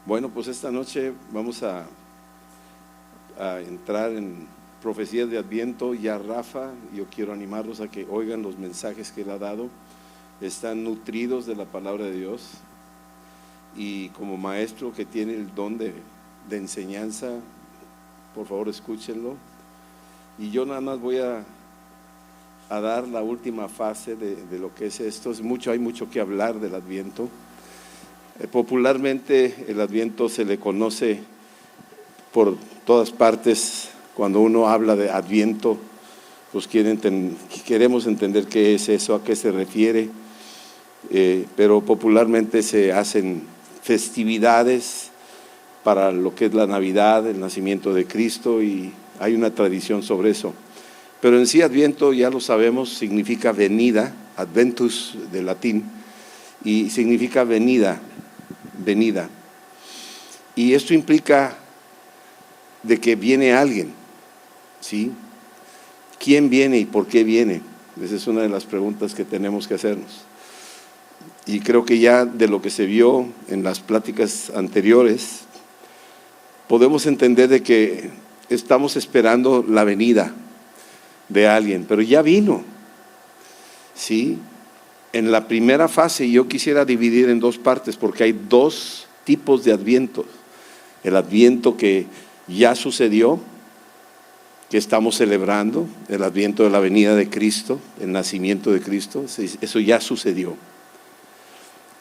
Bueno, pues esta noche vamos a entrar en profecías de Adviento. Ya Rafa, yo quiero animarlos a que oigan los mensajes que él ha dado. Están nutridos de la palabra de Dios, y como maestro que tiene el don de enseñanza, por favor escúchenlo. Y yo nada más voy a dar la última fase de lo que es esto. Hay mucho que hablar del Adviento. Popularmente el Adviento se le conoce por todas partes. Cuando uno habla de Adviento, pues queremos entender qué es eso, a qué se refiere, pero popularmente se hacen festividades para lo que es la Navidad, el nacimiento de Cristo, y hay una tradición sobre eso. Pero en sí Adviento, ya lo sabemos, significa venida, adventus de latín, y significa venida. Y esto implica de que viene alguien, ¿sí? ¿Quién viene y por qué viene? Esa es una de las preguntas que tenemos que hacernos. Y creo que ya de lo que se vio en las pláticas anteriores, podemos entender de que estamos esperando la venida de alguien, pero ya vino, ¿sí? En la primera fase yo quisiera dividir en dos partes, porque hay dos tipos de Adviento. El Adviento que ya sucedió, que estamos celebrando, el Adviento de la venida de Cristo, el nacimiento de Cristo, eso ya sucedió.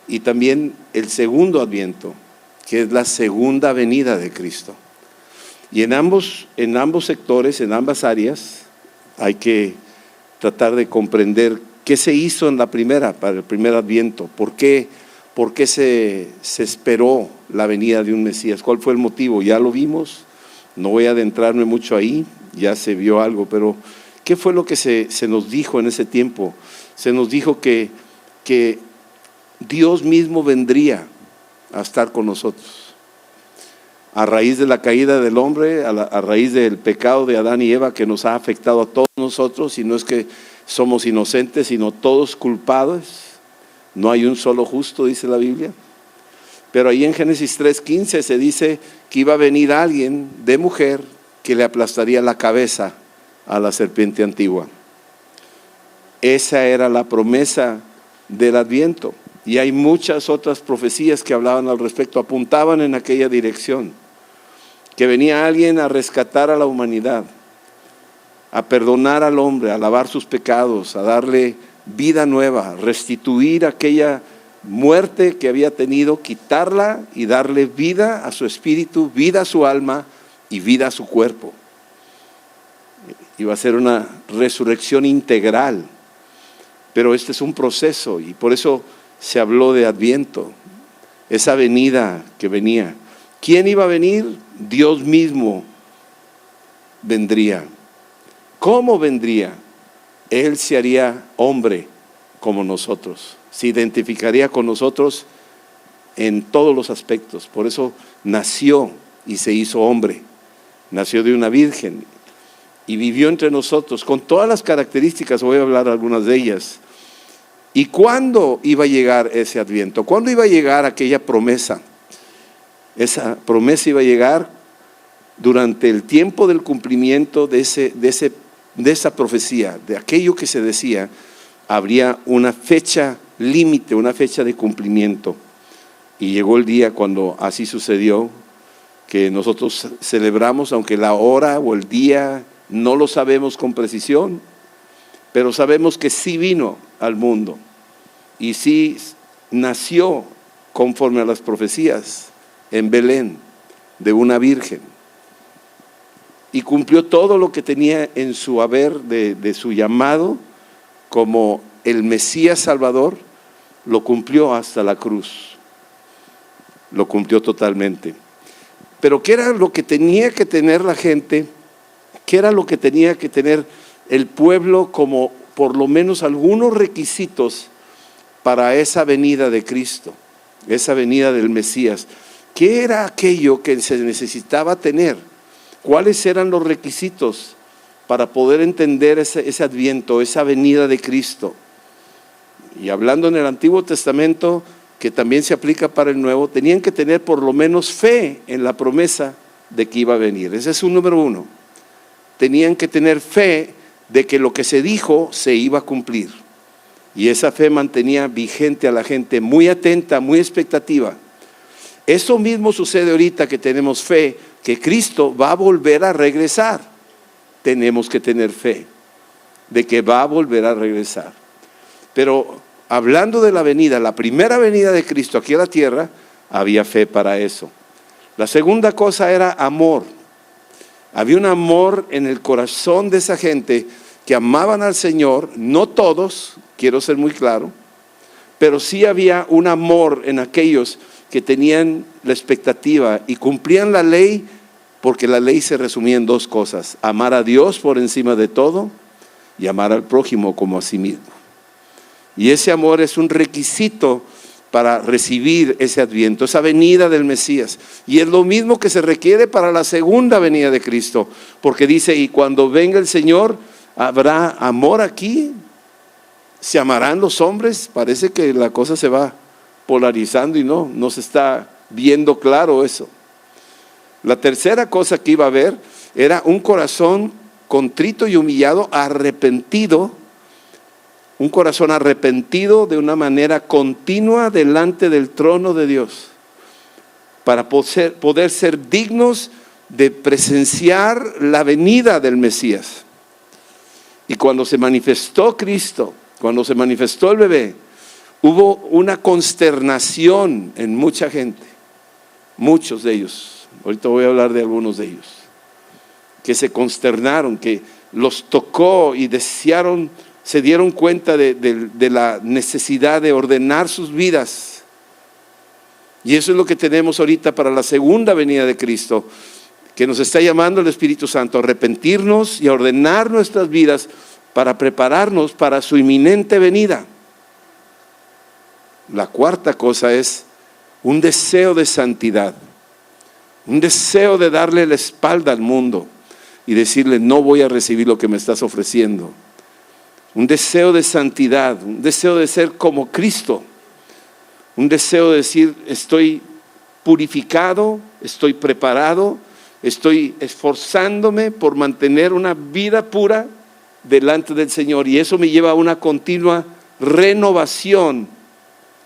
Y también el segundo Adviento, que es la segunda venida de Cristo. Y en ambos sectores, en ambas áreas, hay que tratar de comprender qué se hizo en la primera, para el primer Adviento, por qué se esperó la venida de un Mesías, cuál fue el motivo. Ya lo vimos, no voy a adentrarme mucho ahí, ya se vio algo, pero ¿qué fue lo que se nos dijo en ese tiempo? Se nos dijo que Dios mismo vendría a estar con nosotros. A raíz de la caída del hombre, a raíz del pecado de Adán y Eva que nos ha afectado a todos nosotros, y no es que somos inocentes, sino todos culpados. No hay un solo justo, dice la Biblia. Pero ahí en Génesis 3:15 se dice que iba a venir alguien de mujer que le aplastaría la cabeza a la serpiente antigua. Esa era la promesa del Adviento. Y hay muchas otras profecías que hablaban al respecto, apuntaban en aquella dirección, que venía alguien a rescatar a la humanidad, a perdonar al hombre, a lavar sus pecados, a darle vida nueva, restituir aquella muerte que había tenido, quitarla y darle vida a su espíritu, vida a su alma y vida a su cuerpo. Iba a ser una resurrección integral, pero este es un proceso, y por eso se habló de Adviento, esa venida que venía. ¿Quién iba a venir? Dios mismo vendría. ¿Cómo vendría? Él se haría hombre como nosotros, se identificaría con nosotros en todos los aspectos. Por eso nació y se hizo hombre, nació de una virgen y vivió entre nosotros con todas las características. Voy a hablar algunas de ellas. ¿Y cuándo iba a llegar ese Adviento? ¿Cuándo iba a llegar aquella promesa? Esa promesa iba a llegar durante el tiempo del cumplimiento de esa profecía, de aquello que se decía. Habría una fecha límite, una fecha de cumplimiento. Y llegó el día cuando así sucedió, que nosotros celebramos, aunque la hora o el día no lo sabemos con precisión, pero sabemos que sí vino al mundo y sí nació conforme a las profecías en Belén, de una virgen, y cumplió todo lo que tenía en su haber de su llamado como el Mesías Salvador. Lo cumplió hasta la cruz, lo cumplió totalmente. Pero ¿qué era lo que tenía que tener la gente? ¿Qué era lo que tenía que tener el pueblo como por lo menos algunos requisitos para esa venida de Cristo, esa venida del Mesías? ¿Qué era aquello que se necesitaba tener? ¿Cuáles eran los requisitos para poder entender ese Adviento, esa venida de Cristo? Y hablando en el Antiguo Testamento, que también se aplica para el nuevo, tenían que tener por lo menos fe en la promesa de que iba a venir. Ese es un número uno. Tenían que tener fe de que lo que se dijo se iba a cumplir. Y esa fe mantenía vigente a la gente, muy atenta, muy expectativa. Eso mismo sucede ahorita que tenemos fe, que Cristo va a volver a regresar. Tenemos que tener fe de que va a volver a regresar. Pero hablando de la venida, la primera venida de Cristo aquí a la tierra, había fe para eso. La segunda cosa era amor. Había un amor en el corazón de esa gente que amaban al Señor, no todos, quiero ser muy claro, pero sí había un amor en aquellos que tenían la expectativa y cumplían la ley, porque la ley se resumía en dos cosas: amar a Dios por encima de todo y amar al prójimo como a sí mismo. Y ese amor es un requisito para recibir ese adviento, esa venida del Mesías. Y es lo mismo que se requiere para la segunda venida de Cristo, porque dice: y cuando venga el Señor, ¿habrá amor aquí? ¿Se amarán los hombres? Parece que la cosa se va polarizando y no se está viendo claro eso. La tercera cosa que iba a haber era un corazón contrito y humillado, arrepentido, un corazón arrepentido de una manera continua delante del trono de Dios, para poder ser dignos de presenciar la venida del Mesías. Y cuando se manifestó Cristo, cuando se manifestó el bebé, hubo una consternación en mucha gente, muchos de ellos. Ahorita voy a hablar de algunos de ellos, que se consternaron, que los tocó y desearon, se dieron cuenta de la necesidad de ordenar sus vidas. Y eso es lo que tenemos ahorita para la segunda venida de Cristo, que nos está llamando el Espíritu Santo a arrepentirnos y a ordenar nuestras vidas para prepararnos para su inminente venida. La cuarta cosa es un deseo de santidad, un deseo de darle la espalda al mundo y decirle: no voy a recibir lo que me estás ofreciendo. Un deseo de santidad, un deseo de ser como Cristo, un deseo de decir: estoy purificado, estoy preparado, estoy esforzándome por mantener una vida pura delante del Señor, y eso me lleva a una continua renovación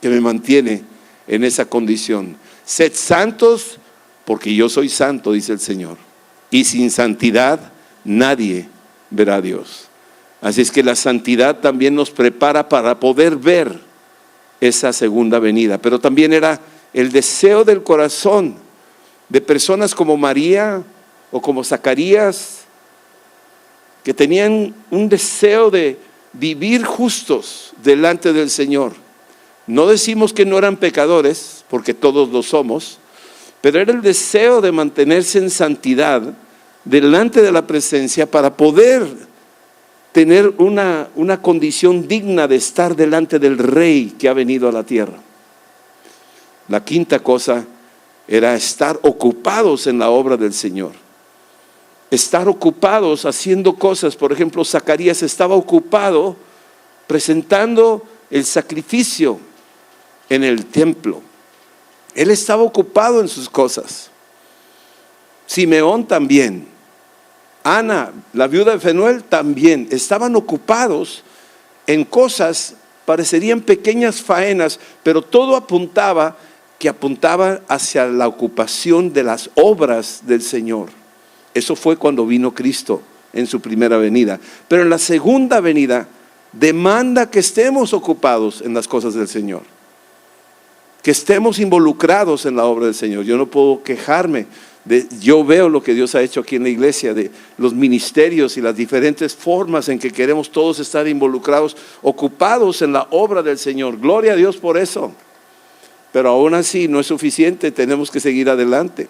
que me mantiene en esa condición. Sed santos porque yo soy santo, dice el Señor, y sin santidad nadie verá a Dios. Así es que la santidad también nos prepara para poder ver esa segunda venida. Pero también era el deseo del corazón de personas como María o como Zacarías, que tenían un deseo de vivir justos delante del Señor. No decimos que no eran pecadores, porque todos lo somos, pero era el deseo de mantenerse en santidad delante de la presencia para poder tener una condición digna de estar delante del Rey que ha venido a la tierra. La quinta cosa era estar ocupados en la obra del Señor. Estar ocupados haciendo cosas. Por ejemplo, Zacarías estaba ocupado presentando el sacrificio en el templo. Él estaba ocupado en sus cosas. Simeón también. Ana, la viuda de Fenuel, también estaban ocupados en cosas, parecerían pequeñas faenas, pero todo apuntaba hacia la ocupación de las obras del Señor. Eso fue cuando vino Cristo en su primera venida. Pero en la segunda venida demanda que estemos ocupados en las cosas del Señor, que estemos involucrados en la obra del Señor. Yo no puedo quejarme. Yo veo lo que Dios ha hecho aquí en la iglesia, de los ministerios y las diferentes formas en que queremos todos estar involucrados, ocupados en la obra del Señor. Gloria a Dios por eso. Pero aún así no es suficiente, tenemos que seguir adelante.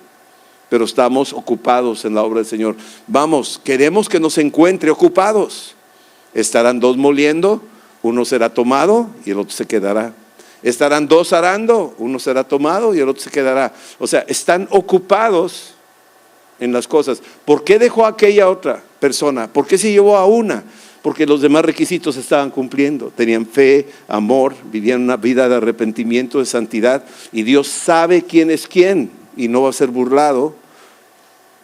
Pero estamos ocupados en la obra del Señor. Vamos, queremos que nos encuentre ocupados. Estarán dos moliendo, uno será tomado y el otro se quedará. Estarán dos arando, uno será tomado y el otro se quedará. O sea, están ocupados en las cosas. ¿Por qué dejó a aquella otra persona? ¿Por qué se llevó a una? porque los demás requisitos se estaban cumpliendo. Tenían fe, amor, vivían una vida de arrepentimiento, de santidad, y Dios sabe quién es quién y no va a ser burlado,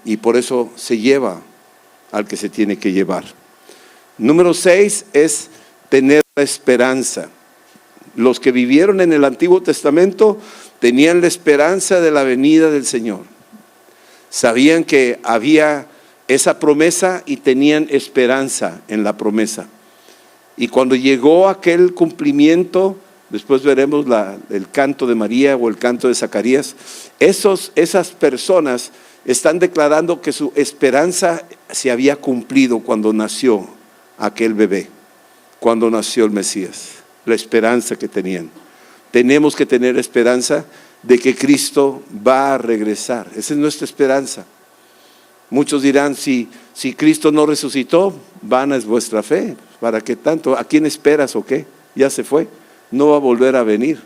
y por eso se lleva al que se tiene que llevar. Número 6 es tener la esperanza. Los que vivieron en el Antiguo Testamento tenían la esperanza de la venida del Señor. Sabían que había esa promesa y tenían esperanza en la promesa. Y cuando llegó aquel cumplimiento, después veremos el canto de María o el canto de Zacarías, esas personas están declarando que su esperanza se había cumplido cuando nació aquel bebé, cuando nació el Mesías, la esperanza que tenían. Tenemos que tener esperanza de que Cristo va a regresar. Esa es nuestra esperanza. Muchos dirán, si Cristo no resucitó, vana es vuestra fe. ¿Para qué tanto? ¿A quién esperas o qué? Ya se fue, no va a volver a venir.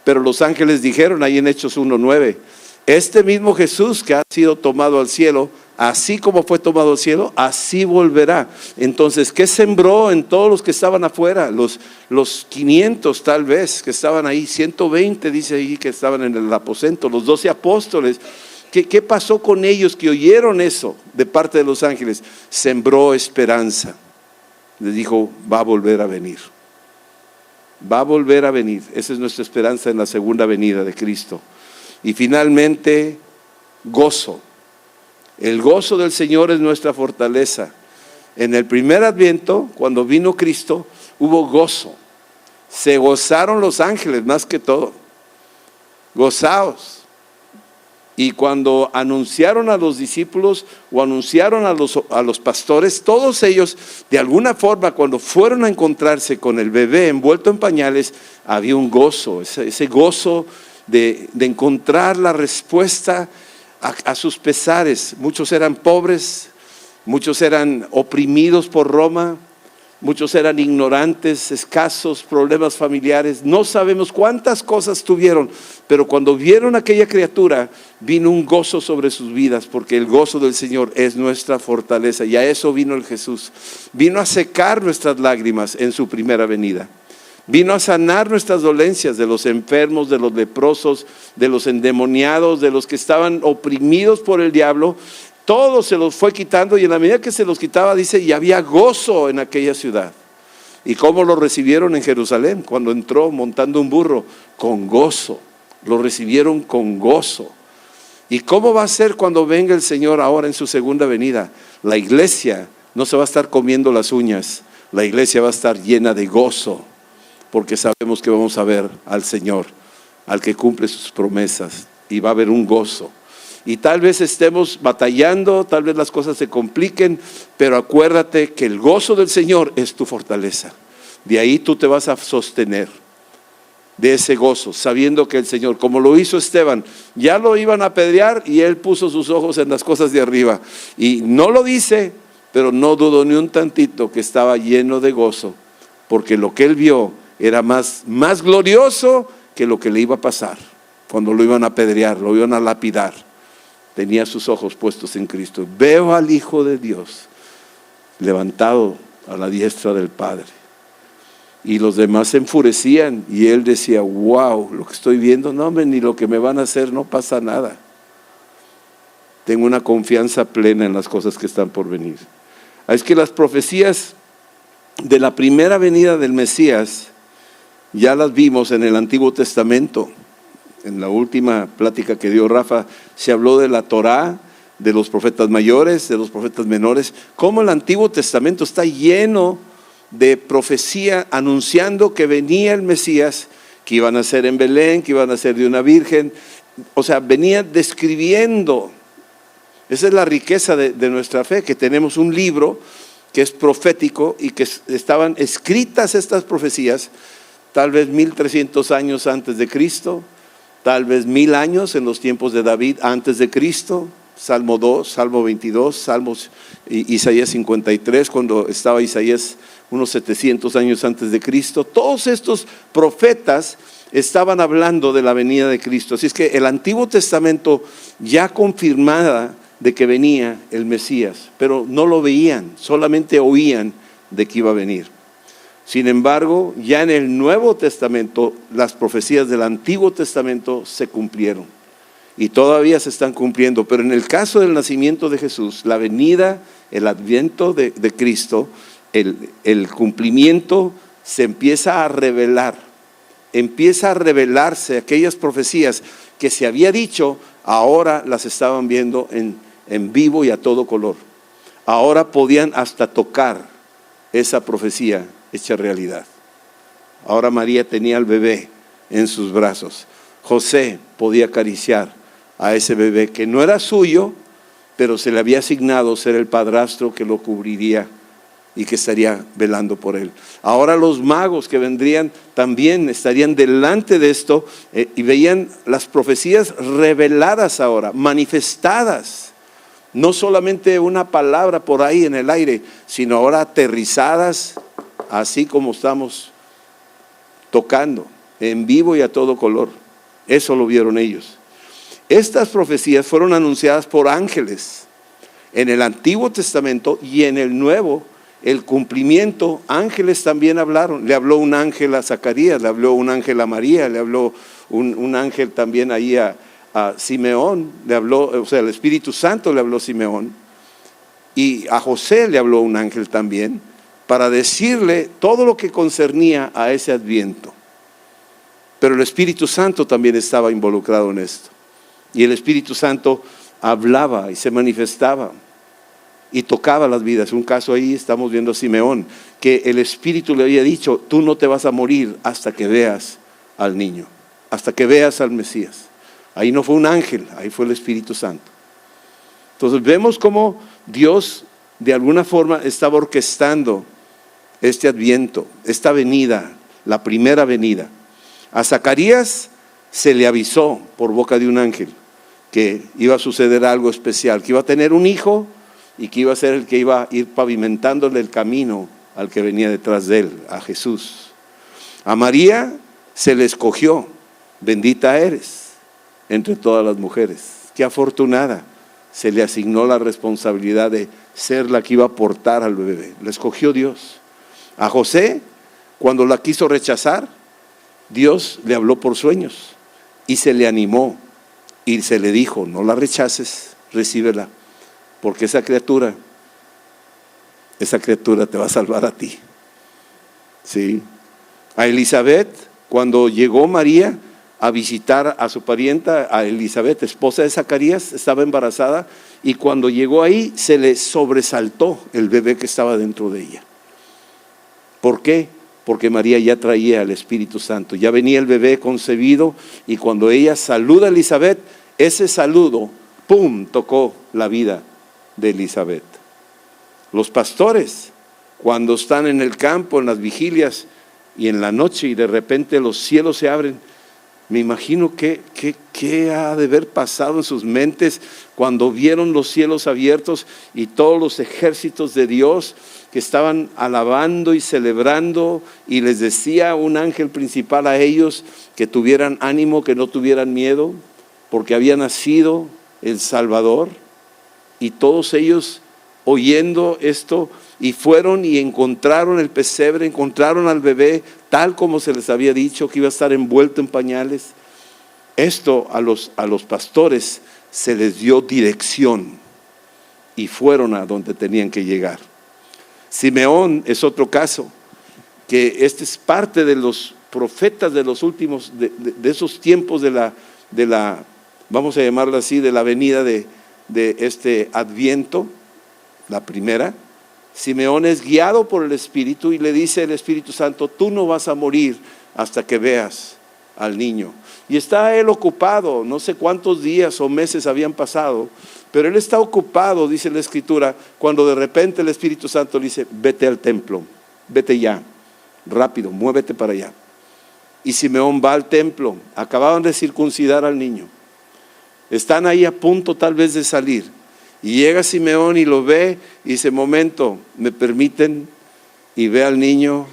Pero los ángeles dijeron ahí en Hechos 1:9, este mismo Jesús que ha sido tomado al cielo, así como fue tomado al cielo, así volverá. Entonces, ¿qué sembró en todos los que estaban afuera? Los 500 tal vez que estaban ahí, 120 dice ahí que estaban en el aposento, los 12 apóstoles. ¿Qué pasó con ellos que oyeron eso de parte de los ángeles? Sembró esperanza. Les dijo, va a volver a venir. Va a volver a venir. Esa es nuestra esperanza en la segunda venida de Cristo. Y finalmente, gozo. El gozo del Señor es nuestra fortaleza. En el primer adviento, cuando vino Cristo, hubo gozo. Se gozaron los ángeles más que todo. Gozaos. Y cuando anunciaron a los discípulos o anunciaron a los pastores, todos ellos, de alguna forma, cuando fueron a encontrarse con el bebé envuelto en pañales, había un gozo, ese gozo de encontrar la respuesta a sus pesares. Muchos eran pobres, muchos eran oprimidos por Roma, muchos eran ignorantes, escasos, problemas familiares, no sabemos cuántas cosas tuvieron, pero cuando vieron aquella criatura, vino un gozo sobre sus vidas, porque el gozo del Señor es nuestra fortaleza, y a eso vino el Jesús. Vino a secar nuestras lágrimas en su primera venida. Vino a sanar nuestras dolencias de los enfermos, de los leprosos, de los endemoniados, de los que estaban oprimidos por el diablo. Todo se los fue quitando, y en la medida que se los quitaba, dice, y había gozo en aquella ciudad. ¿Y cómo lo recibieron en Jerusalén? Cuando entró montando un burro, con gozo. Lo recibieron con gozo. ¿Y cómo va a ser cuando venga el Señor ahora en su segunda venida? La iglesia no se va a estar comiendo las uñas. La iglesia va a estar llena de gozo, porque sabemos que vamos a ver al Señor, al que cumple sus promesas, y va a haber un gozo. Y tal vez estemos batallando, tal vez las cosas se compliquen, pero acuérdate que el gozo del Señor es tu fortaleza. De ahí tú te vas a sostener, de ese gozo, sabiendo que el Señor, como lo hizo Esteban, ya lo iban a apedrear y él puso sus ojos en las cosas de arriba. Y no lo dice, pero no dudó ni un tantito que estaba lleno de gozo, porque lo que él vio era más glorioso que lo que le iba a pasar. Cuando lo iban a apedrear, lo iban a lapidar, tenía sus ojos puestos en Cristo. Veo al Hijo de Dios levantado a la diestra del Padre. Y los demás se enfurecían, y él decía, wow, lo que estoy viendo, no, hombre, ni lo que me van a hacer, no pasa nada. Tengo una confianza plena en las cosas que están por venir. Es que las profecías de la primera venida del Mesías ya las vimos en el Antiguo Testamento. En la última plática que dio Rafa, se habló de la Torá, de los profetas mayores, de los profetas menores. Cómo el Antiguo Testamento está lleno de profecía anunciando que venía el Mesías, que iban a ser en Belén, que iban a ser de una virgen. O sea, venía describiendo. Esa es la riqueza de nuestra fe, que tenemos un libro que es profético y que estaban escritas estas profecías tal vez 1300 años antes de Cristo, tal vez 1000 años en los tiempos de David antes de Cristo. Salmo 2, Salmo 22, Salmos, Isaías 53, cuando estaba Isaías unos 700 años antes de Cristo. Todos estos profetas estaban hablando de la venida de Cristo. Así es que el Antiguo Testamento ya confirmaba de que venía el Mesías, pero no lo veían, solamente oían de que iba a venir. Sin embargo, ya en el Nuevo Testamento, las profecías del Antiguo Testamento se cumplieron y todavía se están cumpliendo. Pero en el caso del nacimiento de Jesús, la venida, el adviento de Cristo, el cumplimiento se empieza a revelar. Empieza a revelarse aquellas profecías que se había dicho, ahora las estaban viendo en vivo y a todo color. Ahora podían hasta tocar esa profecía hecha realidad. Ahora María tenía al bebé en sus brazos. José podía acariciar a ese bebé que no era suyo, pero se le había asignado ser el padrastro que lo cubriría y que estaría velando por él. Ahora los magos que vendrían también estarían delante de esto y veían las profecías reveladas ahora, manifestadas. No solamente una palabra por ahí en el aire, sino ahora aterrizadas, así como estamos tocando, en vivo y a todo color. Eso lo vieron ellos. Estas profecías fueron anunciadas por ángeles en el Antiguo Testamento y en el Nuevo. El cumplimiento, ángeles también hablaron. Le habló un ángel a Zacarías, le habló un ángel a María, le habló un ángel también ahí a Simeón, le habló, o sea, el Espíritu Santo le habló a Simeón, y a José le habló un ángel también, para decirle todo lo que concernía a ese adviento. Pero el Espíritu Santo también estaba involucrado en esto, y el Espíritu Santo hablaba y se manifestaba y tocaba las vidas. Un caso ahí estamos viendo a Simeón, que el Espíritu le había dicho, tú no te vas a morir hasta que veas al niño, hasta que veas al Mesías. Ahí no fue un ángel, ahí fue el Espíritu Santo. Entonces vemos cómo Dios de alguna forma estaba orquestando este adviento, esta venida, la primera venida. A Zacarías se le avisó por boca de un ángel que iba a suceder algo especial, que iba a tener un hijo y que iba a ser el que iba a ir pavimentándole el camino al que venía detrás de él, a Jesús. A María se le escogió, bendita eres entre todas las mujeres. Qué afortunada, se le asignó la responsabilidad de ser la que iba a portar al bebé. La escogió Dios. A José, cuando la quiso rechazar, Dios le habló por sueños y se le animó y se le dijo, no la rechaces, recíbela, porque esa criatura te va a salvar a ti. ¿Sí? A Elizabeth, cuando llegó María a visitar a su parienta, a Elizabeth, esposa de Zacarías, estaba embarazada, y cuando llegó ahí se le sobresaltó el bebé que estaba dentro de ella. ¿Por qué? Porque María ya traía el Espíritu Santo, ya venía el bebé concebido, y cuando ella saluda a Elizabeth, ese saludo, ¡pum!, tocó la vida de Elizabeth. Los pastores, cuando están en el campo, en las vigilias y en la noche, y de repente los cielos se abren, me imagino qué ha de haber pasado en sus mentes cuando vieron los cielos abiertos y todos los ejércitos de Dios que estaban alabando y celebrando, y les decía un ángel principal a ellos que tuvieran ánimo, que no tuvieran miedo, porque había nacido el Salvador. Y todos ellos oyendo esto, y fueron y encontraron el pesebre, encontraron al bebé tal como se les había dicho, que iba a estar envuelto en pañales. Esto a los pastores se les dio dirección y fueron a donde tenían que llegar. Simeón es otro caso, que este es parte de los profetas de los últimos, de esos tiempos de la, vamos a llamarlo así, de la venida de este adviento, la primera. Simeón es guiado por el Espíritu y le dice el Espíritu Santo, tú no vas a morir hasta que veas al niño. Y está él ocupado, no sé cuántos días o meses habían pasado, pero él está ocupado, dice la Escritura, cuando de repente el Espíritu Santo le dice, vete al templo, vete ya, rápido, muévete para allá. Y Simeón va al templo, acababan de circuncidar al niño, están ahí a punto tal vez de salir. Y llega Simeón y lo ve y dice, momento, ¿me permiten? Y ve al niño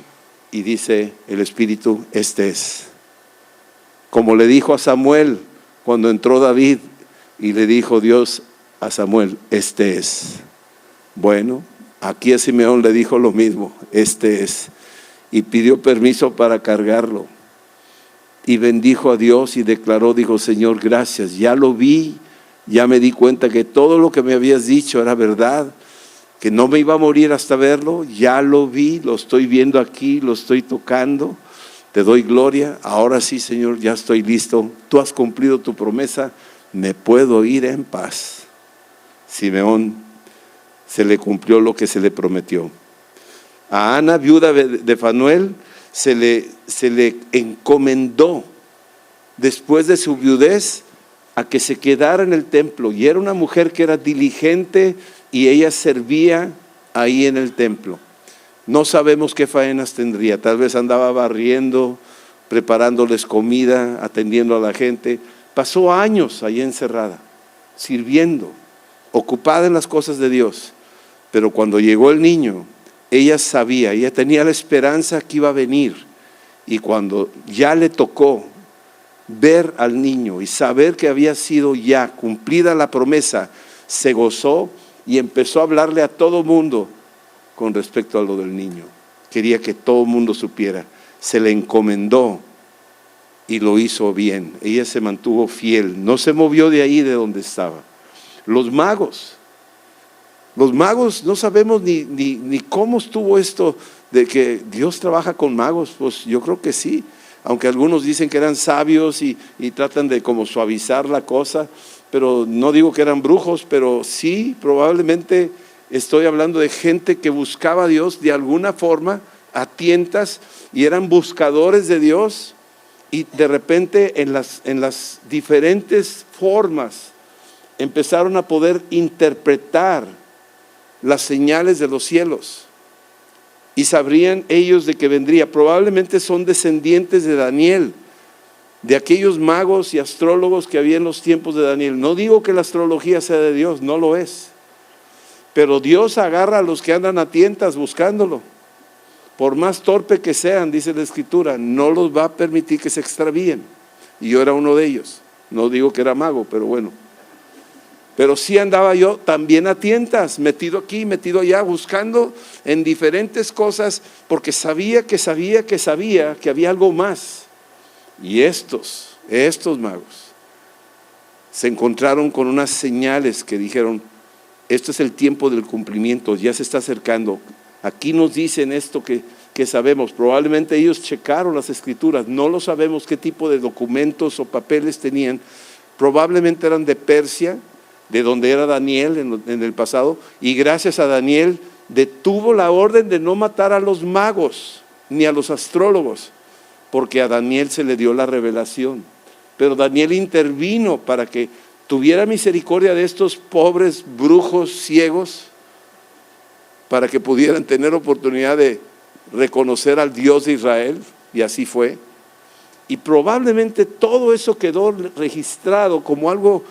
y dice el Espíritu, este es. Como le dijo a Samuel cuando entró David y le dijo Dios a Samuel, este es. Bueno, Aquí a Simeón le dijo lo mismo, este es, y pidió permiso para cargarlo. Y bendijo a Dios y declaró, dijo, Señor, gracias, ya lo vi, ya me di cuenta que todo lo que me habías dicho era verdad, que no me iba a morir hasta verlo, ya lo vi, lo estoy viendo aquí, lo estoy tocando, te doy gloria, ahora sí, Señor, ya estoy listo, tú has cumplido tu promesa, me puedo ir en paz. Simeón se le cumplió lo que se le prometió. A Ana, viuda de Fanuel, se le encomendó después de su viudez a que se quedara en el templo, y era una mujer que era diligente y ella servía ahí en el templo. No sabemos qué faenas tendría, tal vez andaba barriendo, preparándoles comida, atendiendo a la gente. Pasó años ahí encerrada, sirviendo, ocupada en las cosas de Dios. Pero cuando llegó el niño, ella sabía, ella tenía la esperanza que iba a venir. Y cuando ya le tocó ver al niño y saber que había sido ya cumplida la promesa, se gozó y empezó a hablarle a todo mundo con respecto a lo del niño. Quería que todo mundo supiera. Se le encomendó y lo hizo bien. Ella se mantuvo fiel, no se movió de ahí de donde estaba. Los magos no sabemos ni cómo estuvo esto de que Dios trabaja con magos. Pues yo creo que sí, aunque algunos dicen que eran sabios y tratan de como suavizar la cosa, pero no digo que eran brujos, pero sí, probablemente estoy hablando de gente que buscaba a Dios de alguna forma, a tientas, y eran buscadores de Dios, y de repente en las diferentes formas empezaron a poder interpretar las señales de los cielos, y sabrían ellos de que vendría. Probablemente son descendientes de Daniel, de aquellos magos y astrólogos que había en los tiempos de Daniel. No digo que la astrología sea de Dios, no lo es, pero Dios agarra a los que andan a tientas buscándolo. Por más torpe que sean, dice la Escritura, no los va a permitir que se extravíen. Y yo era uno de ellos. No digo que era mago, pero bueno. Pero sí andaba yo también a tientas, metido aquí, metido allá, buscando en diferentes cosas, porque sabía que había algo más. Y estos magos se encontraron con unas señales que dijeron, esto es el tiempo del cumplimiento, ya se está acercando. Aquí nos dicen esto que sabemos. Probablemente ellos checaron las escrituras, no lo sabemos qué tipo de documentos o papeles tenían. Probablemente eran de Persia, de donde era Daniel en el pasado, y gracias a Daniel detuvo la orden de no matar a los magos ni a los astrólogos, porque a Daniel se le dio la revelación. Pero Daniel intervino para que tuviera misericordia de estos pobres brujos ciegos, para que pudieran tener oportunidad de reconocer al Dios de Israel, y así fue. Y probablemente todo eso quedó registrado como algo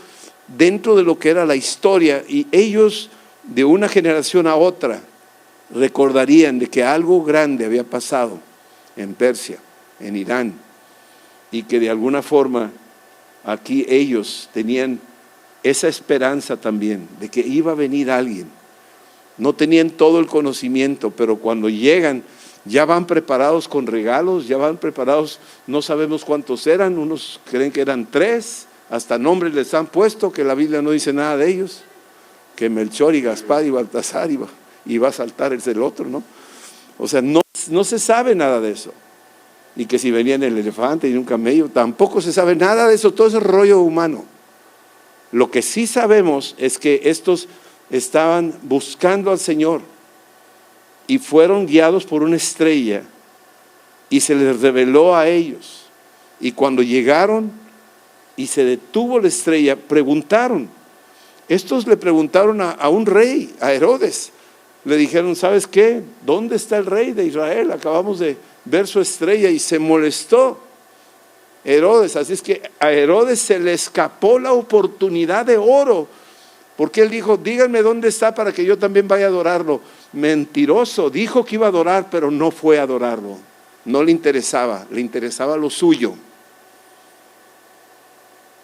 dentro de lo que era la historia, y ellos de una generación a otra recordarían de que algo grande había pasado en Persia, en Irán, y que de alguna forma aquí ellos tenían esa esperanza también de que iba a venir alguien. No tenían todo el conocimiento, pero cuando llegan ya van preparados con regalos, ya van preparados, no sabemos cuántos eran, unos creen que eran 3, hasta nombres les han puesto, que la Biblia no dice nada de ellos, que Melchor y Gaspar y Baltasar, y va a saltar el otro, ¿no? O sea, no se sabe nada de eso. Y que si venía en el elefante y en un camello, tampoco se sabe nada de eso, todo ese rollo humano. Lo que sí sabemos es que estos estaban buscando al Señor y fueron guiados por una estrella, y se les reveló a ellos. Y cuando llegaron y se detuvo la estrella, preguntaron. Estos le preguntaron a un rey, a Herodes. Le dijeron, ¿sabes qué? ¿Dónde está el rey de Israel? Acabamos de ver su estrella. Y se molestó Herodes. Así es que a Herodes se le escapó la oportunidad de oro, porque él dijo, díganme dónde está para que yo también vaya a adorarlo. Mentiroso, dijo que iba a adorar, pero no fue a adorarlo. No le interesaba lo suyo.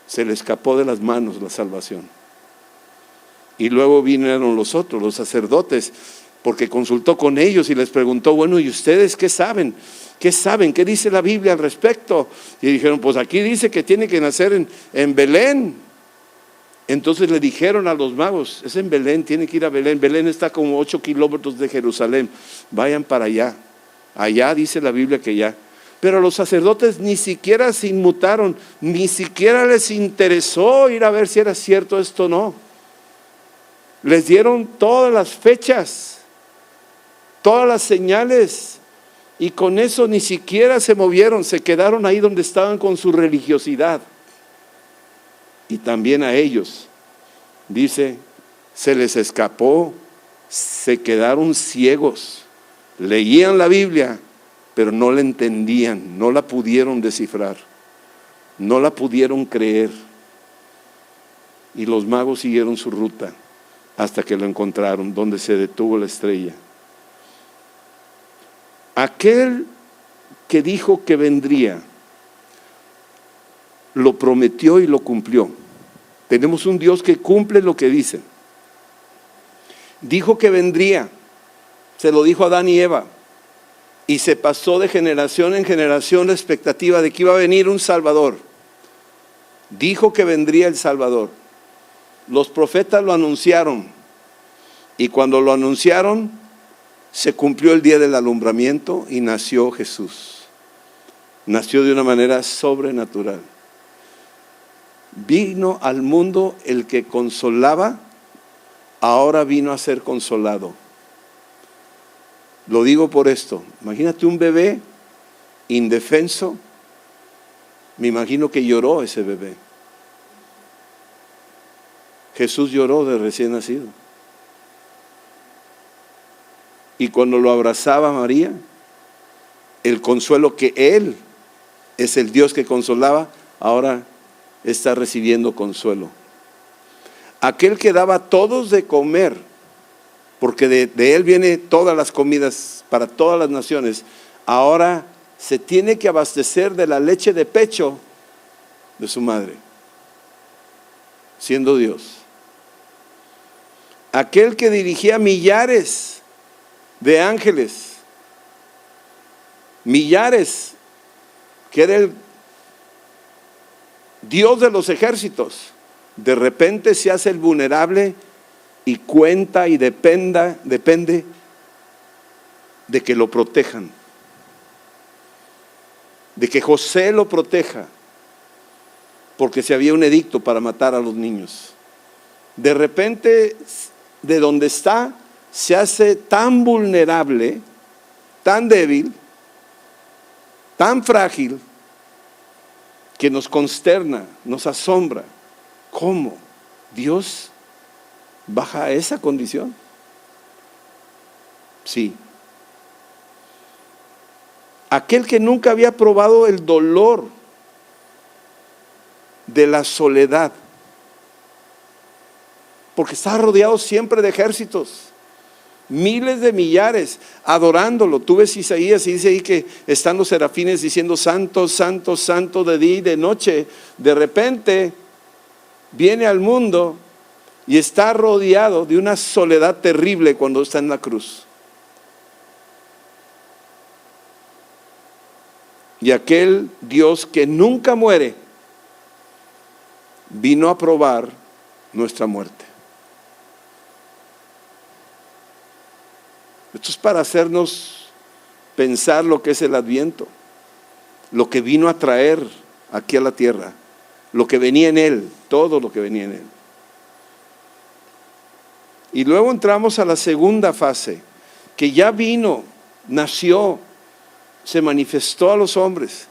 Se le escapó de las manos la salvación. Y luego vinieron los otros, los sacerdotes, porque consultó con ellos y les preguntó, bueno, ¿y ustedes qué saben? ¿Qué saben? ¿Qué dice la Biblia al respecto? Y dijeron, pues aquí dice que tiene que nacer en Belén. Entonces le dijeron a los magos, es en Belén, tiene que ir a Belén. Belén está como 8 kilómetros de Jerusalén, vayan para allá. Allá dice la Biblia que ya. Pero los sacerdotes ni siquiera se inmutaron, ni siquiera les interesó ir a ver si era cierto esto o no. Les dieron todas las fechas, todas las señales, y con eso ni siquiera se movieron, se quedaron ahí donde estaban con su religiosidad. Y también a ellos, dice, se les escapó, se quedaron ciegos, leían la Biblia, pero no la entendían, no la pudieron descifrar, no la pudieron creer. Y los magos siguieron su ruta hasta que lo encontraron, donde se detuvo la estrella. Aquel que dijo que vendría, lo prometió y lo cumplió. Tenemos un Dios que cumple lo que dice. Dijo que vendría, se lo dijo a Adán y Eva, y se pasó de generación en generación la expectativa de que iba a venir un Salvador. Dijo que vendría el Salvador. Los profetas lo anunciaron, y cuando lo anunciaron, se cumplió el día del alumbramiento y nació Jesús. Nació de una manera sobrenatural. Vino al mundo el que consolaba, ahora vino a ser consolado. Lo digo por esto, imagínate un bebé indefenso, me imagino que lloró ese bebé. Jesús lloró de recién nacido. Y cuando lo abrazaba María, el consuelo que Él es el Dios que consolaba, ahora está recibiendo consuelo. Aquel que daba a todos de comer, porque de Él viene todas las comidas para todas las naciones, ahora se tiene que abastecer de la leche de pecho de su madre, siendo Dios. Aquel que dirigía millares de ángeles, millares, que era el Dios de los ejércitos, de repente se hace el vulnerable y cuenta y depende de que lo protejan, de que José lo proteja, porque se había un edicto para matar a los niños. De repente, de donde está, se hace tan vulnerable, tan débil, tan frágil, que nos consterna, nos asombra. ¿Cómo Dios baja a esa condición? Sí. Aquel que nunca había probado el dolor de la soledad, porque está rodeado siempre de ejércitos, miles de millares adorándolo. Tú ves Isaías y dice ahí que están los serafines diciendo santo, santo, santo de día y de noche. De repente viene al mundo y está rodeado de una soledad terrible cuando está en la cruz. Y aquel Dios que nunca muere vino a probar nuestra muerte. Esto es para hacernos pensar lo que es el Adviento, lo que vino a traer aquí a la tierra, lo que venía en Él, todo lo que venía en Él. Y luego entramos a la segunda fase, que ya vino, nació, se manifestó a los hombres,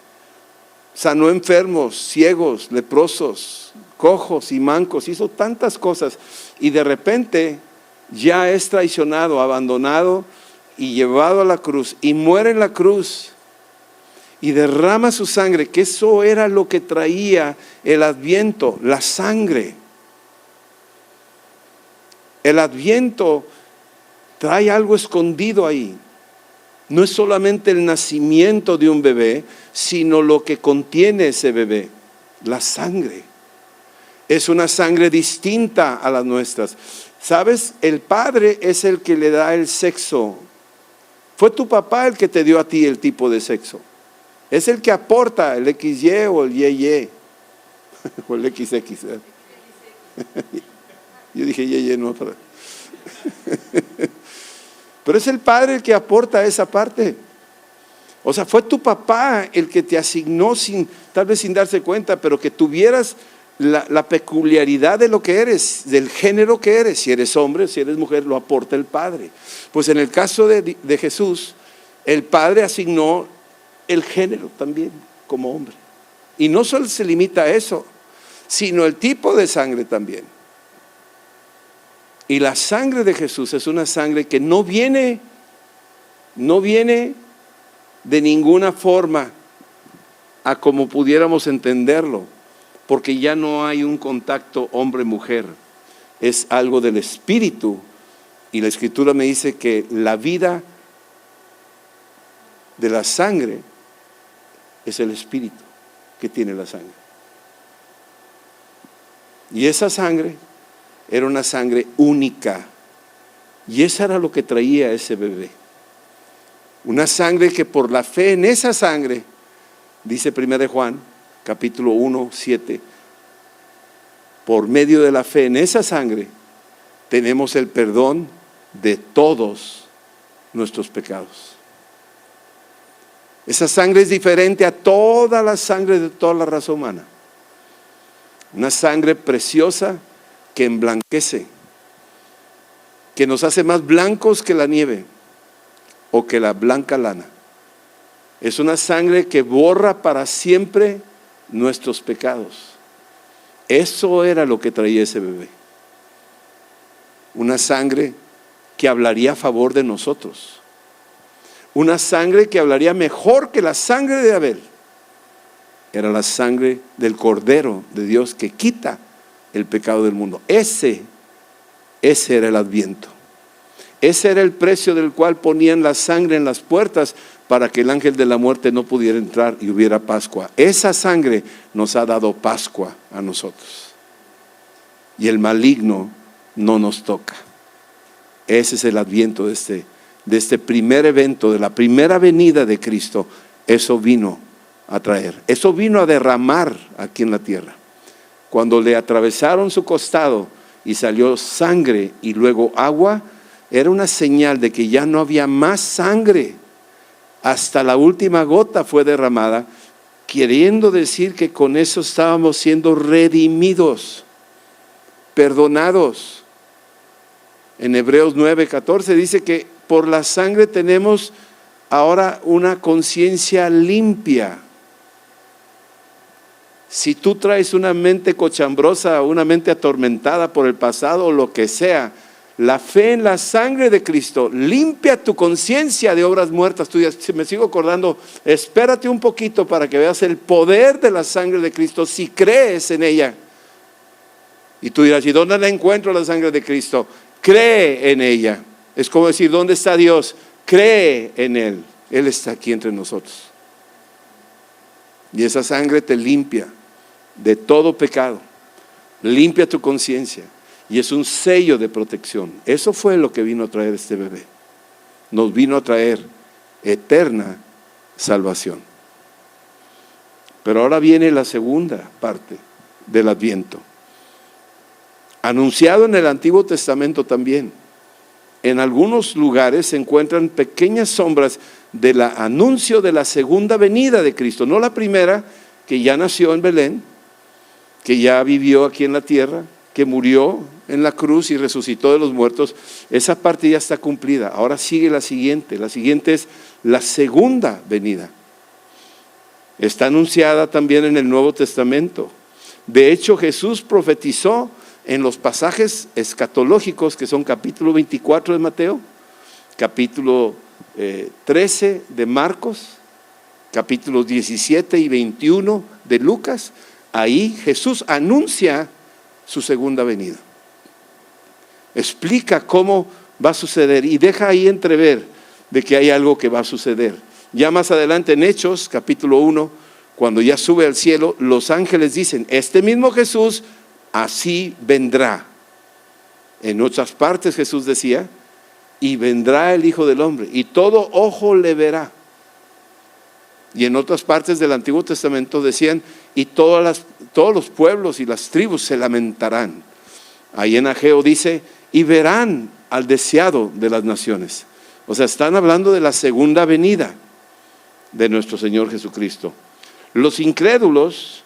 sanó enfermos, ciegos, leprosos, cojos y mancos, hizo tantas cosas, y de repente ya es traicionado, abandonado y llevado a la cruz, y muere en la cruz y derrama su sangre, que eso era lo que traía el Adviento, la sangre. El Adviento trae algo escondido ahí. No es solamente el nacimiento de un bebé, sino lo que contiene ese bebé, la sangre. Es una sangre distinta a las nuestras. ¿Sabes? El padre es el que le da el sexo. Fue tu papá el que te dio a ti el tipo de sexo. Es el que aporta el XY o el YY. O el XX. Yo dije YY, no. Pero es el padre el que aporta esa parte. O sea, fue tu papá el que te asignó, tal vez sin darse cuenta, pero que tuvieras la peculiaridad de lo que eres, del género que eres. Si eres hombre, si eres mujer, lo aporta el padre. Pues en el caso de Jesús, el padre asignó el género también como hombre. Y no solo se limita a eso, sino el tipo de sangre también. Y la sangre de Jesús es una sangre que no viene de ninguna forma a como pudiéramos entenderlo, porque ya no hay un contacto hombre-mujer, es algo del espíritu. Y la escritura me dice que la vida de la sangre es el espíritu que tiene la sangre. Y esa sangre era una sangre única, y eso era lo que traía ese bebé. Una sangre que por la fe en esa sangre, dice 1 Juan, capítulo 1, 7, por medio de la fe en esa sangre, tenemos el perdón de todos nuestros pecados. Esa sangre es diferente a toda la sangre de toda la raza humana. Una sangre preciosa que emblanquece, que nos hace más blancos que la nieve o que la blanca lana. Es una sangre que borra para siempre nuestros pecados. Eso era lo que traía ese bebé. Una sangre que hablaría a favor de nosotros. Una sangre que hablaría mejor que la sangre de Abel. Era la sangre del Cordero de Dios que quita el pecado del mundo. Ese era el Adviento. Ese era el precio del cual ponían la sangre en las puertas para que el ángel de la muerte no pudiera entrar y hubiera Pascua. Esa sangre nos ha dado Pascua a nosotros. Y el maligno no nos toca. Ese es el Adviento de este primer evento, de la primera venida de Cristo. Eso vino a traer, eso vino a derramar aquí en la tierra. Cuando le atravesaron su costado y salió sangre y luego agua, era una señal de que ya no había más sangre. Hasta la última gota fue derramada, queriendo decir que con eso estábamos siendo redimidos, perdonados. En Hebreos 9:14 dice que por la sangre tenemos ahora una conciencia limpia. Si tú traes una mente cochambrosa, una mente atormentada por el pasado o lo que sea, la fe en la sangre de Cristo limpia tu conciencia de obras muertas tuyas. Me sigo acordando, espérate un poquito para que veas el poder de la sangre de Cristo si crees en ella. Y tú dirás, ¿y dónde la encuentro la sangre de Cristo? Cree en ella. Es como decir, ¿dónde está Dios? Cree en Él. Él está aquí entre nosotros. Y esa sangre te limpia de todo pecado, limpia tu conciencia y es un sello de protección. Eso fue lo que vino a traer este bebé. Nos vino a traer eterna salvación. Pero ahora viene la segunda parte del Adviento, anunciado en el Antiguo Testamento también. En algunos lugares se encuentran pequeñas sombras del anuncio de la segunda venida de Cristo, no la primera, que ya nació en Belén, que ya vivió aquí en la tierra, que murió en la cruz y resucitó de los muertos. Esa parte ya está cumplida. Ahora sigue la siguiente es la segunda venida. Está anunciada también en el Nuevo Testamento. De hecho, Jesús profetizó en los pasajes escatológicos, que son capítulo 24 de Mateo, capítulo 13 de Marcos, capítulos 17 y 21 de Lucas. Ahí Jesús anuncia su segunda venida. Explica cómo va a suceder y deja ahí entrever de que hay algo que va a suceder. Ya más adelante en Hechos, capítulo 1, cuando ya sube al cielo, los ángeles dicen, este mismo Jesús así vendrá. En otras partes Jesús decía, y vendrá el Hijo del Hombre, y todo ojo le verá. Y en otras partes del Antiguo Testamento decían, y todos los pueblos y las tribus se lamentarán. Ahí en Ageo dice, y verán al deseado de las naciones. O sea, están hablando de la segunda venida de nuestro Señor Jesucristo. Los incrédulos,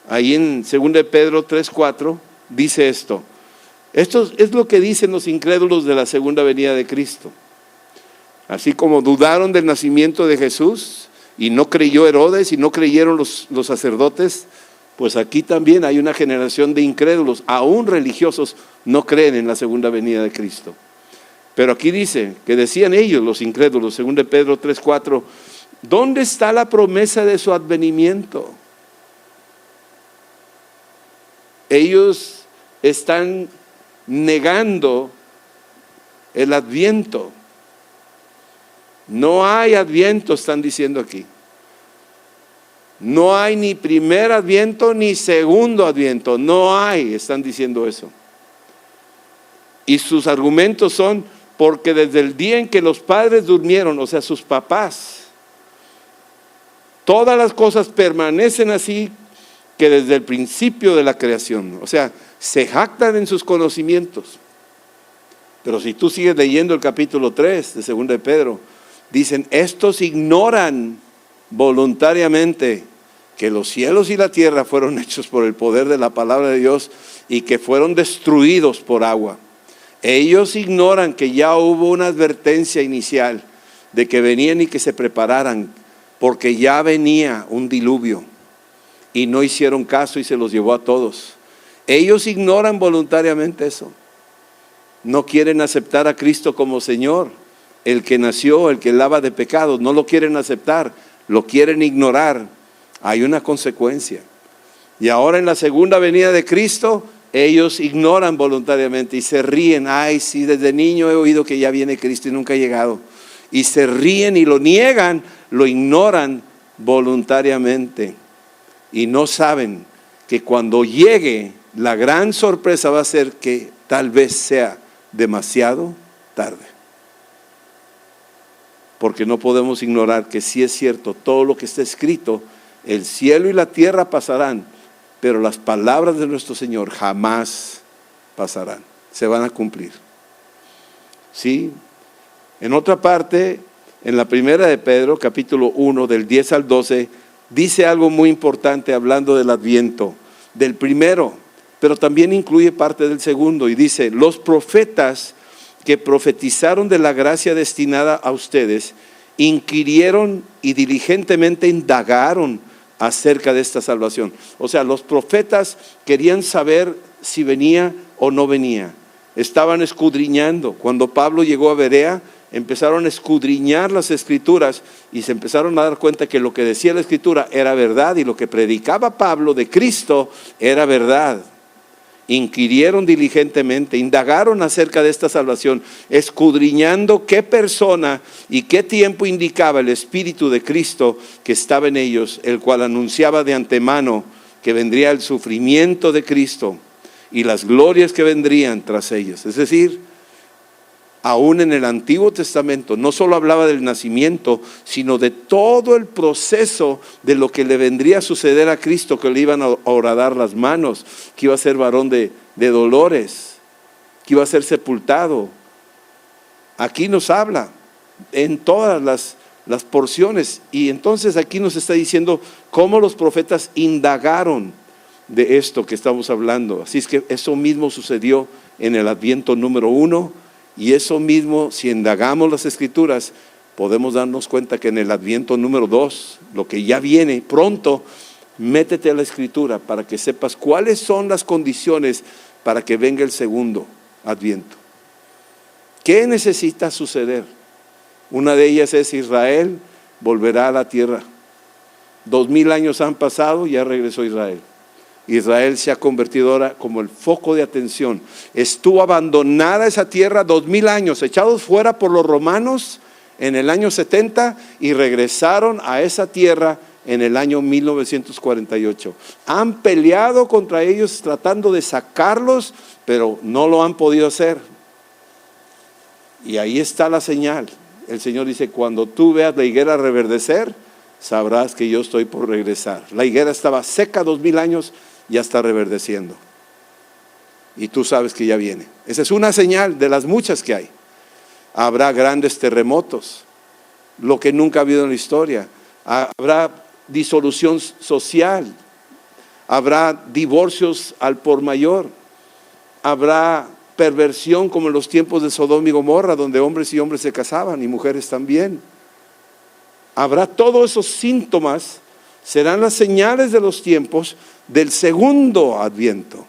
ahí en 2 de Pedro 3:4, dice esto. Esto es lo que dicen los incrédulos de la segunda venida de Cristo. Así como dudaron del nacimiento de Jesús y no creyó Herodes y no creyeron los sacerdotes, pues aquí también hay una generación de incrédulos, aún religiosos, no creen en la segunda venida de Cristo. Pero aquí dice que decían ellos, los incrédulos, 2 de Pedro 3:4, ¿dónde está la promesa de su advenimiento? Ellos están negando el adviento. No hay adviento, están diciendo aquí. No hay ni primer adviento ni segundo adviento. No hay, están diciendo eso. Y sus argumentos son porque desde el día en que los padres durmieron, o sea, sus papás, todas las cosas permanecen así que desde el principio de la creación. O sea, se jactan en sus conocimientos. Pero si tú sigues leyendo el capítulo 3 de 2 de Pedro, dicen, estos ignoran voluntariamente que los cielos y la tierra fueron hechos por el poder de la palabra de Dios y que fueron destruidos por agua. Ellos ignoran que ya hubo una advertencia inicial de que venían y que se prepararan, porque ya venía un diluvio y no hicieron caso y se los llevó a todos. Ellos ignoran voluntariamente eso. No quieren aceptar a Cristo como Señor, el que nació, el que lava de pecados. No lo quieren aceptar, lo quieren ignorar. Hay una consecuencia. Y ahora en la segunda venida de Cristo, ellos ignoran voluntariamente y se ríen. Ay, sí, desde niño he oído que ya viene Cristo y nunca ha llegado. Y se ríen y lo niegan, lo ignoran voluntariamente. Y no saben que cuando llegue, la gran sorpresa va a ser que tal vez sea demasiado tarde. Porque no podemos ignorar que sí es cierto, todo lo que está escrito, el cielo y la tierra pasarán, pero las palabras de nuestro Señor jamás pasarán, se van a cumplir. ¿Sí? En otra parte, en la primera de Pedro, capítulo 1, del 10 al 12, dice algo muy importante hablando del adviento, del primero, pero también incluye parte del segundo, y dice, los profetas que profetizaron de la gracia destinada a ustedes, inquirieron y diligentemente indagaron acerca de esta salvación. O sea, los profetas querían saber si venía o no venía. Estaban escudriñando. Cuando Pablo llegó a Berea, empezaron a escudriñar las escrituras y se empezaron a dar cuenta que lo que decía la escritura era verdad y lo que predicaba Pablo de Cristo era verdad. Inquirieron diligentemente, indagaron acerca de esta salvación, escudriñando qué persona y qué tiempo indicaba el Espíritu de Cristo que estaba en ellos, el cual anunciaba de antemano que vendría el sufrimiento de Cristo y las glorias que vendrían tras ellos. Es decir, aún en el Antiguo Testamento no solo hablaba del nacimiento, sino de todo el proceso de lo que le vendría a suceder a Cristo, que le iban a horadar las manos, que iba a ser varón de dolores, que iba a ser sepultado. Aquí nos habla en todas las porciones, y entonces aquí nos está diciendo cómo los profetas indagaron de esto que estamos hablando. Así es que eso mismo sucedió en el Adviento número 1. Y eso mismo, si indagamos las escrituras, podemos darnos cuenta que en el Adviento número 2, lo que ya viene pronto, métete a la escritura para que sepas cuáles son las condiciones para que venga el segundo Adviento. ¿Qué necesita suceder? Una de ellas es Israel volverá a la tierra. 2000 años han pasado y ya regresó Israel. Israel se ha convertido ahora como el foco de atención. Estuvo abandonada esa tierra 2000 años, echados fuera por los romanos en el año 70 y regresaron a esa tierra en el año 1948. Han peleado contra ellos tratando de sacarlos, pero no lo han podido hacer. Y ahí está la señal. El Señor dice, cuando tú veas la higuera reverdecer, sabrás que yo estoy por regresar. La higuera estaba seca 2000 años, ya está reverdeciendo. Y tú sabes que ya viene. Esa es una señal de las muchas que hay. Habrá grandes terremotos, lo que nunca ha habido en la historia. Habrá disolución social, habrá divorcios al por mayor, habrá perversión como en los tiempos de Sodoma y Gomorra, donde hombres y hombres se casaban y mujeres también. Habrá todos esos síntomas, serán las señales de los tiempos del segundo adviento.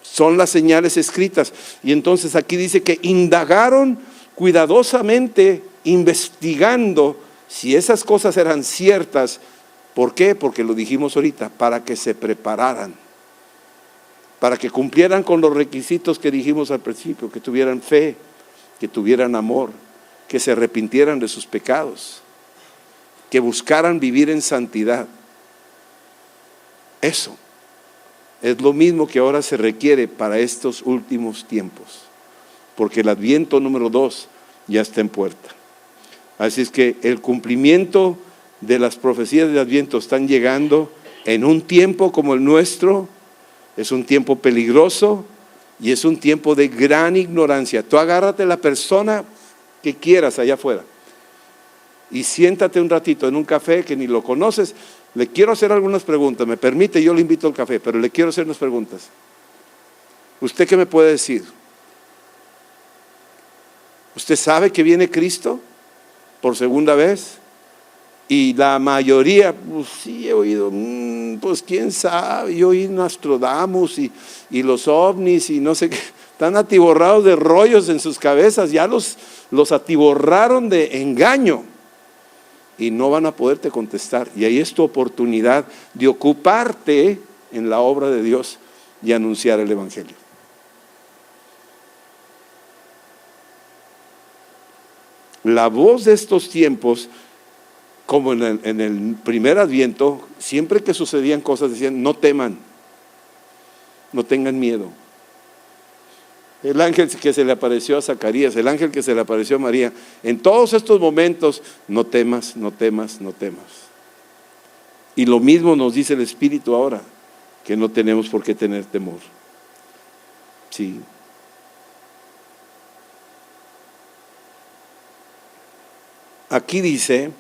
Son las señales escritas. Y entonces aquí dice que indagaron cuidadosamente, investigando si esas cosas eran ciertas. ¿Por qué? Porque lo dijimos ahorita, para que se prepararan, para que cumplieran con los requisitos que dijimos al principio, que tuvieran fe, que tuvieran amor, que se arrepintieran de sus pecados, que buscaran vivir en santidad. Eso es lo mismo que ahora se requiere para estos últimos tiempos, porque el adviento número 2 ya está en puerta. Así es que el cumplimiento de las profecías de adviento están llegando en un tiempo como el nuestro. Es un tiempo peligroso y es un tiempo de gran ignorancia. Tú agárrate a la persona que quieras allá afuera y siéntate un ratito en un café que ni lo conoces. Le quiero hacer algunas preguntas, me permite, yo le invito al café, pero le quiero hacer unas preguntas. ¿Usted qué me puede decir? ¿Usted sabe que viene Cristo por segunda vez? Y la mayoría, pues sí he oído, pues quién sabe, yo oí Nostradamus y los ovnis y no sé qué, están atiborrados de rollos en sus cabezas, ya los atiborraron de engaño y no van a poderte contestar. Y ahí es tu oportunidad de ocuparte en la obra de Dios y anunciar el Evangelio. La voz de estos tiempos, como en el primer adviento, siempre que sucedían cosas decían, no teman, no tengan miedo. El ángel que se le apareció a Zacarías, el ángel que se le apareció a María, en todos estos momentos, no temas, no temas, no temas. Y lo mismo nos dice el Espíritu ahora, que no tenemos por qué tener temor. Sí. Aquí dice,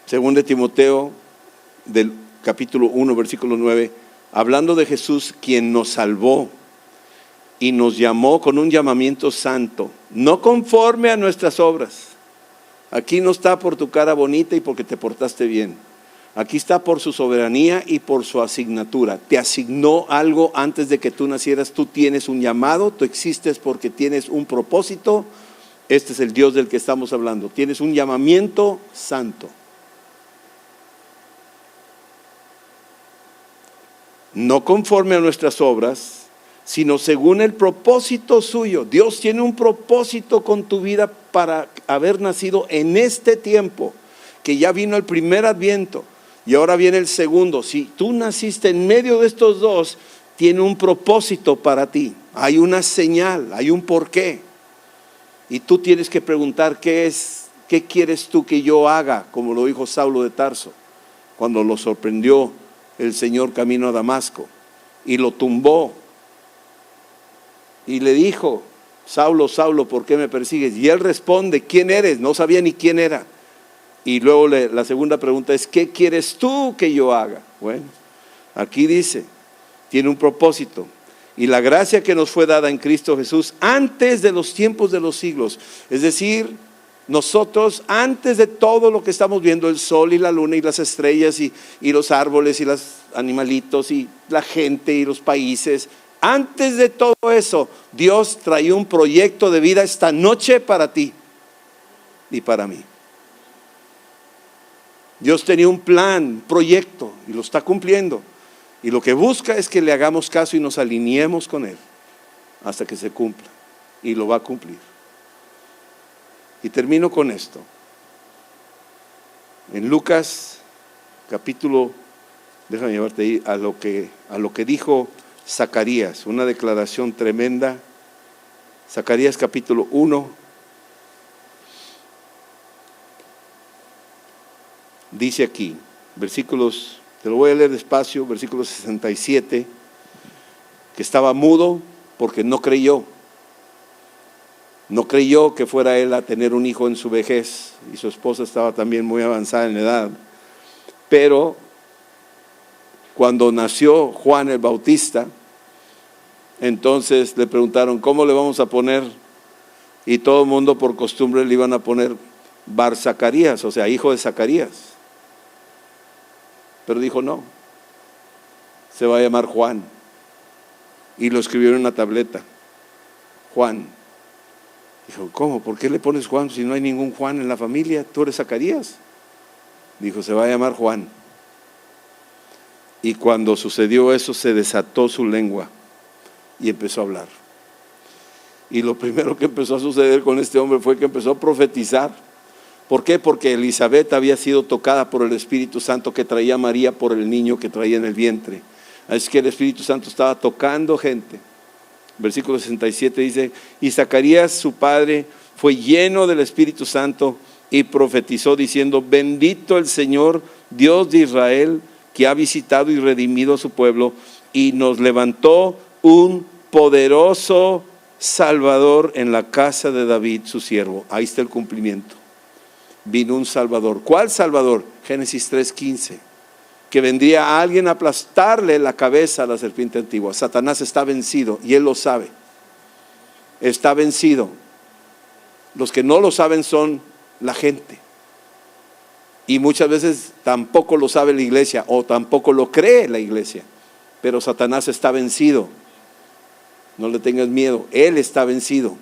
según de Timoteo, del capítulo 1, versículo 9, hablando de Jesús, quien nos salvó y nos llamó con un llamamiento santo, no conforme a nuestras obras. Aquí no está por tu cara bonita y porque te portaste bien. Aquí está por su soberanía y por su asignatura. Te asignó algo antes de que tú nacieras. Tú tienes un llamado, tú existes porque tienes un propósito. Este es el Dios del que estamos hablando. Tienes un llamamiento santo. No conforme a nuestras obras, sino según el propósito suyo. Dios tiene un propósito con tu vida para haber nacido en este tiempo, que ya vino el primer adviento y ahora viene el segundo. Si tú naciste en medio de estos dos, tiene un propósito para ti. Hay una señal, hay un porqué. Y tú tienes que preguntar qué quieres tú que yo haga, como lo dijo Saulo de Tarso, cuando lo sorprendió el Señor camino a Damasco y lo tumbó y le dijo, Saulo, Saulo, ¿por qué me persigues? Y él responde, ¿quién eres? No sabía ni quién era. Y luego la segunda pregunta es, ¿qué quieres tú que yo haga? Bueno, aquí dice, tiene un propósito. Y la gracia que nos fue dada en Cristo Jesús antes de los tiempos de los siglos, es decir, nosotros antes de todo lo que estamos viendo, el sol y la luna y las estrellas y los árboles y los animalitos y la gente y los países, antes de todo eso, Dios traía un proyecto de vida esta noche para ti y para mí. Dios tenía un plan, un proyecto y lo está cumpliendo. Y lo que busca es que le hagamos caso y nos alineemos con Él hasta que se cumpla. Y lo va a cumplir. Y termino con esto. En Lucas capítulo, déjame llevarte ahí a lo que dijo Zacarías, una declaración tremenda. Zacarías capítulo 1, dice aquí, versículos, te lo voy a leer despacio, versículo 67, que estaba mudo porque no creyó que fuera él a tener un hijo en su vejez, y su esposa estaba también muy avanzada en edad. Pero cuando nació Juan el Bautista, entonces le preguntaron, ¿cómo le vamos a poner? Y todo el mundo por costumbre le iban a poner Bar Zacarías, o sea, hijo de Zacarías. Pero dijo, no, se va a llamar Juan. Y lo escribió en una tableta, Juan. Dijo, ¿cómo? ¿Por qué le pones Juan si no hay ningún Juan en la familia? ¿Tú eres Zacarías? Dijo, se va a llamar Juan. Y cuando sucedió eso, se desató su lengua y empezó a hablar. Y lo primero que empezó a suceder con este hombre fue que empezó a profetizar. ¿Por qué? Porque Elizabeth había sido tocada por el Espíritu Santo que traía María por el niño que traía en el vientre. Así que el Espíritu Santo estaba tocando gente. Versículo 67 dice, y Zacarías su padre fue lleno del Espíritu Santo y profetizó diciendo, bendito el Señor Dios de Israel, que ha visitado y redimido a su pueblo y nos levantó un poderoso Salvador en la casa de David su siervo. Ahí está el cumplimiento. Vino un Salvador. ¿Cuál Salvador? Génesis 3:15. Que vendría a alguien a aplastarle la cabeza a la serpiente antigua. Satanás está vencido y él lo sabe. Está vencido. Los que no lo saben son la gente. Y muchas veces tampoco lo sabe la iglesia o tampoco lo cree la iglesia. Pero Satanás está vencido. No le tengas miedo, él está vencido.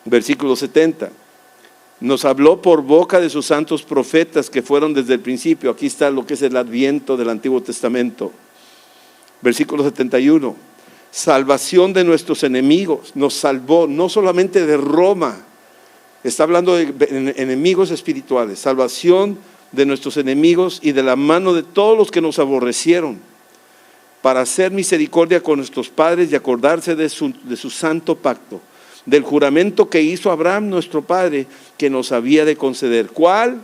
Versículo 70. Nos habló por boca de sus santos profetas que fueron desde el principio. Aquí está lo que es el adviento del Antiguo Testamento. Versículo 71. Salvación de nuestros enemigos. Nos salvó no solamente de Roma. Está hablando de enemigos espirituales. Salvación de nuestros enemigos y de la mano de todos los que nos aborrecieron. Para hacer misericordia con nuestros padres y acordarse de su santo pacto. Del juramento que hizo Abraham nuestro padre, que nos había de conceder. ¿Cuál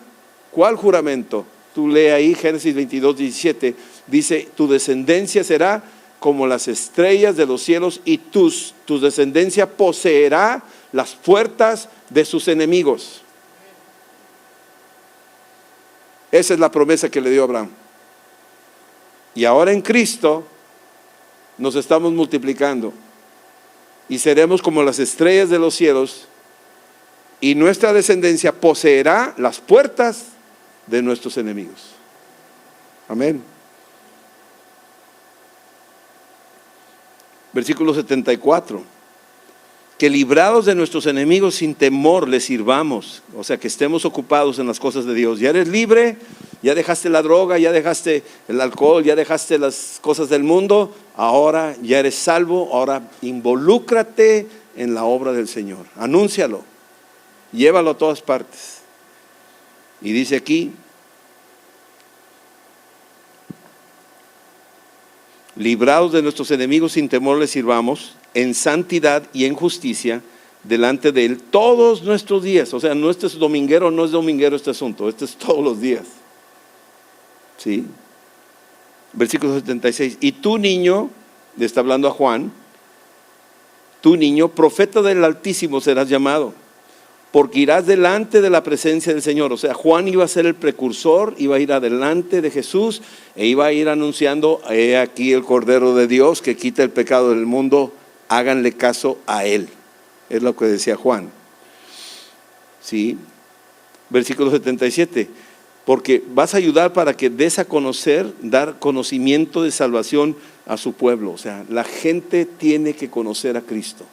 juramento? Tú lee ahí Génesis 22:17, dice, tu descendencia será como las estrellas de los cielos y tu descendencia poseerá las puertas de sus enemigos. Esa es la promesa que le dio Abraham. Y ahora en Cristo nos estamos multiplicando. Y seremos como las estrellas de los cielos, y nuestra descendencia poseerá las puertas de nuestros enemigos. Amén. Versículo 74. Que librados de nuestros enemigos sin temor les sirvamos. O sea, que estemos ocupados en las cosas de Dios. Ya eres libre, ya dejaste la droga, ya dejaste el alcohol, ya dejaste las cosas del mundo. Ahora ya eres salvo, ahora involúcrate en la obra del Señor. Anúncialo, llévalo a todas partes. Y dice aquí, librados de nuestros enemigos sin temor les sirvamos, en santidad y en justicia delante de Él todos nuestros días. O sea, no este es dominguero, no es dominguero este asunto, este es todos los días. ¿Sí? Versículo 76. Y tú niño, le está hablando a Juan, tú niño, profeta del Altísimo serás llamado, porque irás delante de la presencia del Señor. O sea, Juan iba a ser el precursor, iba a ir adelante de Jesús e iba a ir anunciando, he aquí el Cordero de Dios que quita el pecado del mundo, háganle caso a Él. Es lo que decía Juan. ¿Sí? Versículo 77. Porque vas a ayudar para que des a conocer, dar conocimiento de salvación a su pueblo. O sea, la gente tiene que conocer a Cristo.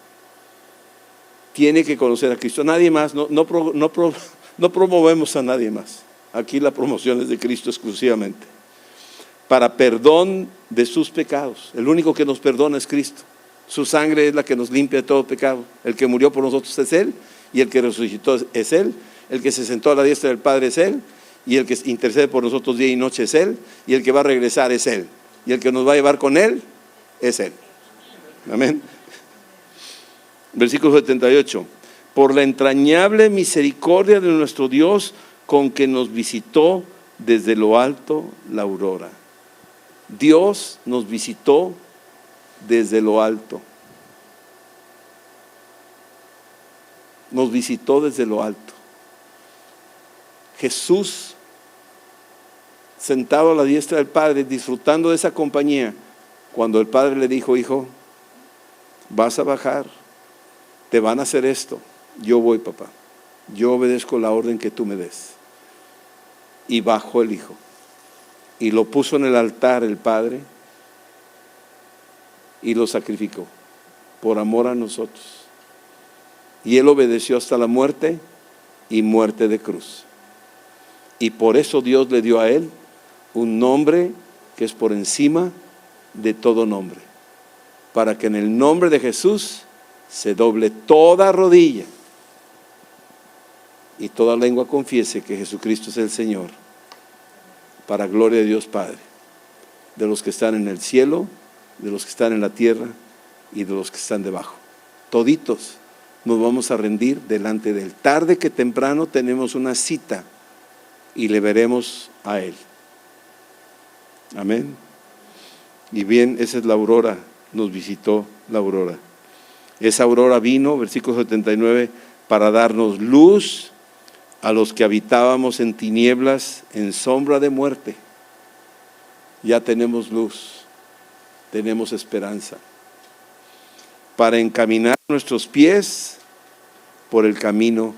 Tiene que conocer a Cristo. Nadie más, no promovemos a nadie más. Aquí la promoción es de Cristo exclusivamente. Para perdón de sus pecados. El único que nos perdona es Cristo. Su sangre es la que nos limpia de todo pecado. El que murió por nosotros es Él, y el que resucitó es Él. el que se sentó a la diestra del Padre es Él, y el que intercede por nosotros día y noche es Él, y el que va a regresar es Él, y el que nos va a llevar con Él es Él. Amén. Versículo 78. Por la entrañable misericordia de nuestro Dios, con que nos visitó desde lo alto la aurora. Dios nos visitó desde lo alto. Nos visitó desde lo alto. Jesús, sentado a la diestra del Padre, disfrutando de esa compañía, cuando el Padre le dijo: hijo, vas a bajar, te van a hacer esto. Yo voy, papá, yo obedezco la orden que tú me des. Y bajó el Hijo y lo puso en el altar el Padre y lo sacrificó por amor a nosotros. Y Él obedeció hasta la muerte, y muerte de cruz. Y por eso Dios le dio a Él un nombre que es por encima de todo nombre, para que en el nombre de Jesús se doble toda rodilla y toda lengua confiese que Jesucristo es el Señor, para gloria de Dios Padre, de los que están en el cielo, de los que están en la tierra y de los que están debajo. Toditos nos vamos a rendir delante de Él. Tarde que temprano tenemos una cita y le veremos a Él. Amén. Y bien, esa es la aurora, nos visitó la aurora. Esa aurora vino, versículo 79, para darnos luz a los que habitábamos en tinieblas, en sombra de muerte. Ya tenemos luz, tenemos esperanza, para encaminar nuestros pies por el camino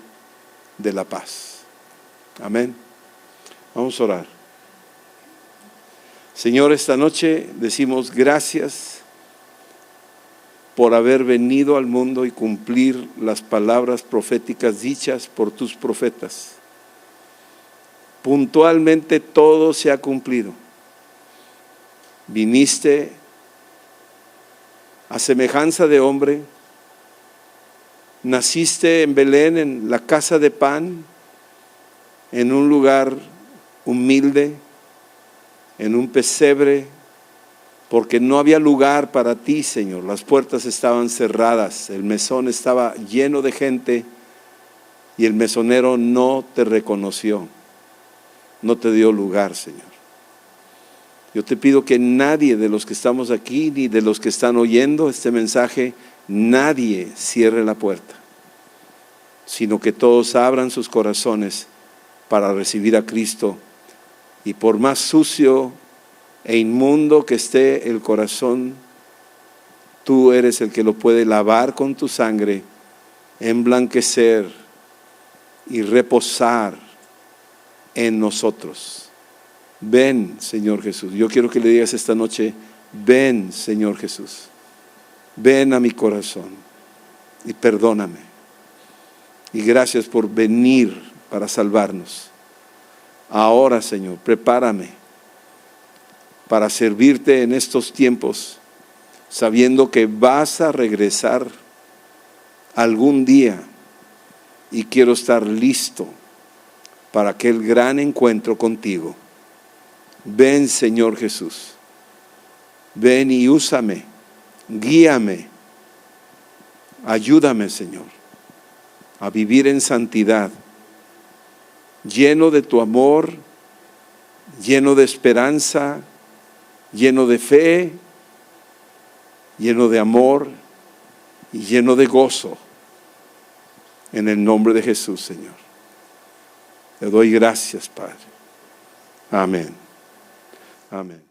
de la paz. Amén. Vamos a orar. Señor, esta noche decimos gracias por haber venido al mundo y cumplir las palabras proféticas dichas por tus profetas. Puntualmente todo se ha cumplido. Viniste a semejanza de hombre, naciste en Belén, en la casa de pan, en un lugar humilde, en un pesebre, porque no había lugar para ti, Señor. Las puertas estaban cerradas, el mesón estaba lleno de gente y el mesonero no te reconoció, no te dio lugar, Señor. Yo te pido que nadie de los que estamos aquí, ni de los que están oyendo este mensaje, nadie cierre la puerta, sino que todos abran sus corazones para recibir a Cristo. Y por más sucio e inmundo que esté el corazón, tú eres el que lo puede lavar con tu sangre, emblanquecer y reposar en nosotros. Ven, Señor Jesús. Yo quiero que le digas esta noche: ven, Señor Jesús, ven a mi corazón y perdóname. Y gracias por venir para salvarnos. Ahora, Señor, prepárame para servirte en estos tiempos, sabiendo que vas a regresar algún día, y quiero estar listo para aquel gran encuentro contigo. Ven, Señor Jesús, ven y úsame, guíame, ayúdame, Señor, a vivir en santidad, lleno de tu amor, lleno de esperanza, lleno de fe, lleno de amor y lleno de gozo. En el nombre de Jesús, Señor. Te doy gracias, Padre. Amén. Amén.